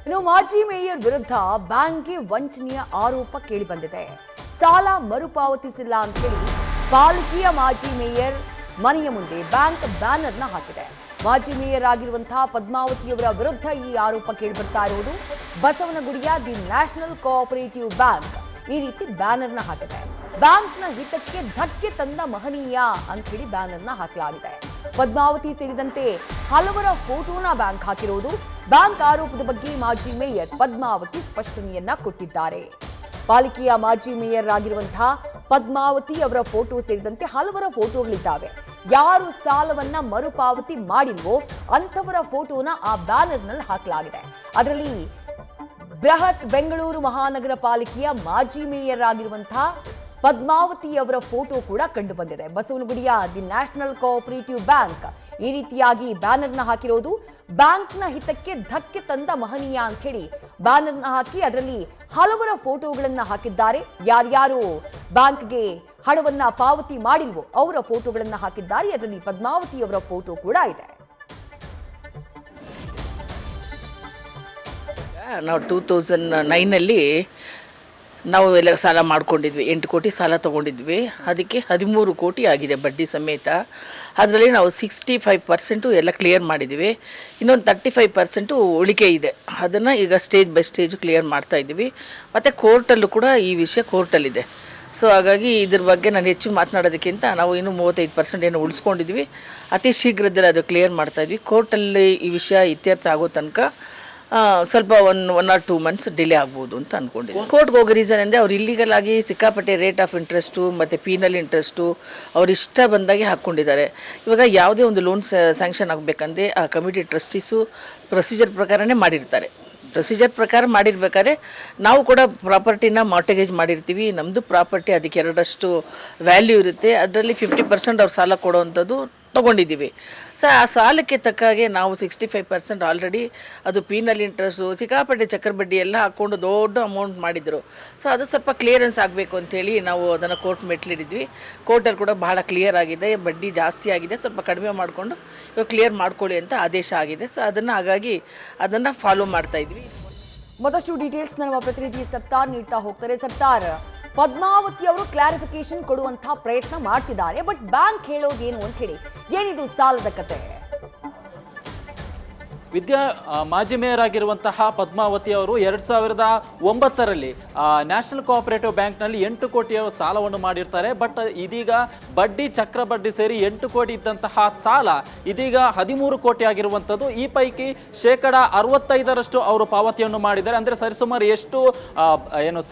ಇನ್ನು ಮಾಜಿ ಮೇಯರ್ ವಿರುದ್ಧ ಬ್ಯಾಂಕ್ಗೆ ವಂಚನೆಯ ಆರೋಪ ಕೇಳಿಬಂದಿದೆ. ಸಾಲ ಮರುಪಾವತಿಸಿಲ್ಲ ಅಂತ ಹೇಳಿ ಪಾಲಿಕೆಯ ಮಾಜಿ ಮೇಯರ್ ಮನೆಯ ಮುಂದೆ ಬ್ಯಾಂಕ್ ಬ್ಯಾನರ್ನ ಹಾಕಿದೆ. ಮಾಜಿ ಮೇಯರ್ ಆಗಿರುವಂತಹ ಪದ್ಮಾವತಿಯವರ ವಿರುದ್ಧ ಈ ಆರೋಪ ಕೇಳಿಬರ್ತಾ ಇರುವುದು. ಬಸವನಗುಡಿಯ ದಿ ನ್ಯಾಷನಲ್ ಕೋಆಪರೇಟಿವ್ ಬ್ಯಾಂಕ್ ಈ ರೀತಿ ಬ್ಯಾನರ್ನ ಹಾಕಿದೆ. ಬ್ಯಾಂಕ್ನ ಹಿತಕ್ಕೆ ಧಕ್ಕೆ ತಂದ ಮಹನೀಯ ಅಂತ ಹೇಳಿ ಬ್ಯಾನರ್ನ ಹಾಕಲಾಗಿದೆ. ಪದ್ಮಾವತಿ ಸೇರಿದಂತೆ ಹಲವರ ಫೋಟೋನ ಬ್ಯಾಂಕ್ ಹಾಕಿರುವುದು. ಬ್ಯಾಂಕ್ ಆರೋಪದ ಬಗ್ಗೆ ಮಾಜಿ ಮೇಯರ್ ಪದ್ಮಾವತಿ ಸ್ಪಷ್ಟನೆಯನ್ನ ಕೊಟ್ಟಿದ್ದಾರೆ. ಪಾಲಿಕೆಯ ಮಾಜಿ ಮೇಯರ್ ಆಗಿರುವಂತಹ ಪದ್ಮಾವತಿ ಅವರ ಫೋಟೋ ಸೇರಿದಂತೆ ಹಲವರ ಫೋಟೋಗಳಿದ್ದಾವೆ. ಯಾರು ಸಾಲವನ್ನ ಮರುಪಾವತಿ ಮಾಡಿಲ್ವೋ ಅಂಥವರ ಫೋಟೋನ ಆ ಬ್ಯಾನರ್ನಲ್ಲಿ ಹಾಕಲಾಗಿದೆ. ಅದರಲ್ಲಿ ಬೃಹತ್ ಬೆಂಗಳೂರು ಮಹಾನಗರ ಪಾಲಿಕೆಯ ಮಾಜಿ ಮೇಯರ್ ಆಗಿರುವಂತಹ ಪದ್ಮಾವತಿ ಅವರ ಫೋಟೋ ಕೂಡ ಕಂಡು ಬಂದಿದೆ. ಬಸವನಗುಡಿಯ ದಿ ನ್ಯಾಷನಲ್ ಕೋಆಪರೇಟಿವ್ ಬ್ಯಾಂಕ್ ಈ ರೀತಿಯಾಗಿ ಬ್ಯಾನರ್ನ ಹಾಕಿರೋದು. ಬ್ಯಾಂಕ್ನ ಹಿತಕ್ಕೆ ಧಕ್ಕೆ ತಂದ ಮಹನೀಯ ಅಂತ ಹೇಳಿ ಬ್ಯಾನರ್ನ ಹಾಕಿ ಅದರಲ್ಲಿ ಹಲವರ ಫೋಟೋಗಳನ್ನ ಹಾಕಿದ್ದಾರೆ. ಯಾರ್ಯಾರು ಬ್ಯಾಂಕ್ಗೆ ಹಣವನ್ನ ಪಾವತಿ ಮಾಡಿಲ್ವೋ ಅವರ ಫೋಟೋಗಳನ್ನ ಹಾಕಿದ್ದಾರೆ. ಅದರಲ್ಲಿ ಪದ್ಮಾವತಿ ಅವರ ಫೋಟೋ ಕೂಡ ಇದೆ. ನಾವು 2009 ನಾವು ಎಲ್ಲ ಸಾಲ ಮಾಡ್ಕೊಂಡಿದ್ವಿ. 8 ಕೋಟಿ ಸಾಲ ತೊಗೊಂಡಿದ್ವಿ. ಅದಕ್ಕೆ 13 ಕೋಟಿ ಆಗಿದೆ ಬಡ್ಡಿ ಸಮೇತ. ಅದರಲ್ಲಿ ನಾವು 65% ಎಲ್ಲ ಕ್ಲಿಯರ್ ಮಾಡಿದ್ವಿ. ಇನ್ನೊಂದು 35% ಉಳಿಕೆ ಇದೆ. ಅದನ್ನು ಈಗ ಸ್ಟೇಜ್ ಬೈ ಸ್ಟೇಜ್ ಕ್ಲಿಯರ್ ಮಾಡ್ತಾ ಇದ್ದೀವಿ. ಮತ್ತು ಕೋರ್ಟಲ್ಲೂ ಕೂಡ ಈ ವಿಷಯ ಕೋರ್ಟಲ್ಲಿದೆ. ಸೊ ಹಾಗಾಗಿ ಇದ್ರ ಬಗ್ಗೆ ನಾನು ಹೆಚ್ಚು ಮಾತನಾಡೋದಕ್ಕಿಂತ ನಾವು ಇನ್ನೂ 35% ಏನು ಉಳಿಸ್ಕೊಂಡಿದ್ವಿ. ಅತಿ ಶೀಘ್ರದಲ್ಲಿ ಅದು ಕ್ಲಿಯರ್ ಮಾಡ್ತಾಯಿದ್ವಿ. ಕೋರ್ಟಲ್ಲಿ ಈ ವಿಷಯ ಇತ್ಯರ್ಥ ಆಗೋ ತನಕ ಸ್ವಲ್ಪ 1 or 2 months ಡಿಲೇ ಆಗ್ಬೋದು ಅಂತ ಅಂದ್ಕೊಂಡಿದ್ದೆ. ಕೋರ್ಟ್ಗೆ ಹೋಗೋ ರೀಸನ್ ಅಂದರೆ ಅವ್ರು ಇಲ್ಲಿಗಲ್ ಆಗಿ ಸಿಕ್ಕಾಪಟ್ಟೆ ರೇಟ್ ಆಫ್ ಇಂಟ್ರೆಸ್ಟು ಮತ್ತು ಪೀನಲ್ ಇಂಟ್ರೆಸ್ಟು ಅವ್ರು ಇಷ್ಟ ಬಂದಾಗೆ ಹಾಕ್ಕೊಂಡಿದ್ದಾರೆ. ಇವಾಗ ಯಾವುದೇ ಒಂದು ಲೋನ್ ಸ್ಯಾಂಕ್ಷನ್ ಆಗಬೇಕಂದ್ರೆ ಆ ಕಮಿಟಿ ಟ್ರಸ್ಟೀಸು ಪ್ರೊಸೀಜರ್ ಪ್ರಕಾರನೇ ಮಾಡಿರ್ತಾರೆ. ಪ್ರೊಸೀಜರ್ ಪ್ರಕಾರ ಮಾಡಿರ್ಬೇಕಾದ್ರೆ ನಾವು ಕೂಡ ಪ್ರಾಪರ್ಟಿನ ಮಾರ್ಟಗೇಜ್ ಮಾಡಿರ್ತೀವಿ. ನಮ್ಮದು ಪ್ರಾಪರ್ಟಿ ಅದಕ್ಕೆ 2ರಷ್ಟು ವ್ಯಾಲ್ಯೂ ಇರುತ್ತೆ. ಅದರಲ್ಲಿ 50% ಅವ್ರು ಸಾಲ ಕೊಡೋವಂಥದ್ದು ತೊಗೊಂಡಿದ್ದೀವಿ. ಸೊ ಆ ಸಾಲಕ್ಕೆ ತಕ್ಕಾಗೆ ನಾವು 65% ಆಲ್ರೆಡಿ ಅದು ಪೀನಲ್ ಇಂಟ್ರೆಸ್ಟು ಸಿಕ್ಕಾಪಟ್ಟೆ ಚಕ್ರಬಡ್ಡಿ ಎಲ್ಲ ಹಾಕ್ಕೊಂಡು ದೊಡ್ಡ ಅಮೌಂಟ್ ಮಾಡಿದರು. ಸೊ ಅದು ಸ್ವಲ್ಪ ಕ್ಲಿಯರೆನ್ಸ್ ಆಗಬೇಕು ಅಂಥೇಳಿ ನಾವು ಅದನ್ನು ಕೋರ್ಟ್ ಮೆಟ್ಲಿಡಿದ್ವಿ. ಕೋರ್ಟಲ್ಲಿ ಕೂಡ ಬಹಳ ಕ್ಲಿಯರ್ ಆಗಿದೆ. ಬಡ್ಡಿ ಜಾಸ್ತಿ ಆಗಿದೆ, ಸ್ವಲ್ಪ ಕಡಿಮೆ ಮಾಡಿಕೊಂಡು ಇವಾಗ ಕ್ಲಿಯರ್ ಮಾಡ್ಕೊಳ್ಳಿ ಅಂತ ಆದೇಶ ಆಗಿದೆ. ಸೊ ಹಾಗಾಗಿ ಅದನ್ನು ಫಾಲೋ ಮಾಡ್ತಾಯಿದ್ವಿ. ಮತ್ತಷ್ಟು ಡೀಟೇಲ್ಸ್ ನಮ್ಮ ಪ್ರತಿನಿಧಿ ಸತ್ತಾರ್ ನೀಡ್ತಾ ಹೋಗ್ತಾರೆ. ಸತ್ತಾರ್, ಪದ್ಮಾವತಿ ಅವರು ಕ್ಲಾರಿಫಿಕೇಶನ್ ಕೊಡುವಂತಹ ಪ್ರಯತ್ನ ಮಾಡ್ತಿದ್ದಾರೆ. ಬಟ್ ಬ್ಯಾಂಕ್ ಹೇಳೋದೇನು ಅಂತ ಹೇಳಿ, ಏನಿದು ಸಾಲದ ಕತೆ? ಮಾಜಿ ಮೇಯರ್ ಆಗಿರುವಂತಹ ಪದ್ಮಾವತಿ ಅವರು 2009ರಲ್ಲಿ ನ್ಯಾಷನಲ್ ಕೋಆಪರೇಟಿವ್ ಬ್ಯಾಂಕ್ನಲ್ಲಿ 8 ಕೋಟಿಯ ಸಾಲವನ್ನು ಮಾಡಿರ್ತಾರೆ. ಬಟ್ ಇದೀಗ ಬಡ್ಡಿ ಚಕ್ರ ಬಡ್ಡಿ ಸೇರಿ 8 ಕೋಟಿ ಇದ್ದಂತಹ ಸಾಲ ಇದೀಗ 13 ಕೋಟಿ ಆಗಿರುವಂಥದ್ದು. ಈ ಪೈಕಿ 65% ಅವರು ಪಾವತಿಯನ್ನು ಮಾಡಿದ್ದಾರೆ. ಅಂದರೆ ಸರಿಸುಮಾರು ಎಷ್ಟು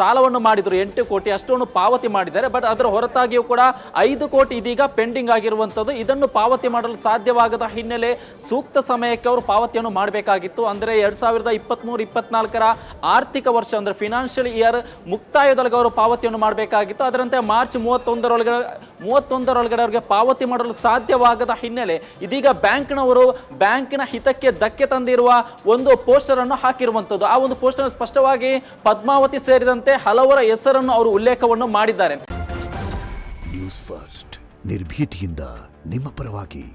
ಸಾಲವನ್ನು ಮಾಡಿದ್ರು 8 ಕೋಟಿ ಅಷ್ಟನ್ನು ಪಾವತಿ ಮಾಡಿದ್ದಾರೆ. ಬಟ್ ಅದರ ಹೊರತಾಗಿಯೂ ಕೂಡ 5 ಕೋಟಿ ಇದೀಗ ಪೆಂಡಿಂಗ್ ಆಗಿರುವಂಥದ್ದು. ಇದನ್ನು ಪಾವತಿ ಮಾಡಲು ಸಾಧ್ಯವಾಗದ ಹಿನ್ನೆಲೆ ಸೂಕ್ತ ಸಮಯಕ್ಕೆ ಅವರು ಪಾವತಿಯನ್ನು ಮಾಡಬೇಕಾಗಿತ್ತು. ಅಂದರೆ 2023-24 ಆರ್ಥಿಕ ವರ್ಷ ಅಂದರೆ ಫಿನಾನ್ಷಿಯಲ್ ಇಯರ್ ಮುಕ್ತಾಯದೊಳಗೆ ಅವರು ಪಾವತಿಯನ್ನು ಮಾಡಬೇಕಾಗಿತ್ತು. ಅದರಂತೆ ಮಾರ್ಚ್ 31ರೊಳಗಡೆ ಅವರಿಗೆ ಪಾವತಿ ಮಾಡಲು ಸಾಧ್ಯವಾಗದ ಹಿನ್ನೆಲೆ ಇದೀಗ ಬ್ಯಾಂಕ್ನವರು ಬ್ಯಾಂಕಿನ ಹಿತಕ್ಕೆ ಧಕ್ಕೆ ತಂದಿರುವ ಒಂದು ಪೋಸ್ಟರ್ ಅನ್ನು ಹಾಕಿರುವಂಥದ್ದು. ಆ ಒಂದು ಪೋಸ್ಟರ್ ಸ್ಪಷ್ಟವಾಗಿ ಪದ್ಮಾವತಿ ಸೇರಿದಂತೆ ಹಲವರ ಹೆಸರನ್ನು ಅವರು ಉಲ್ಲೇಖವನ್ನು ಮಾಡಿದ್ದಾರೆ. ನ್ಯೂಸ್ ಫಸ್ಟ್ ನಿರ್ಭೀತಿಯಿಂದ ನಿಮ್ಮ ಪರವಾಗಿ.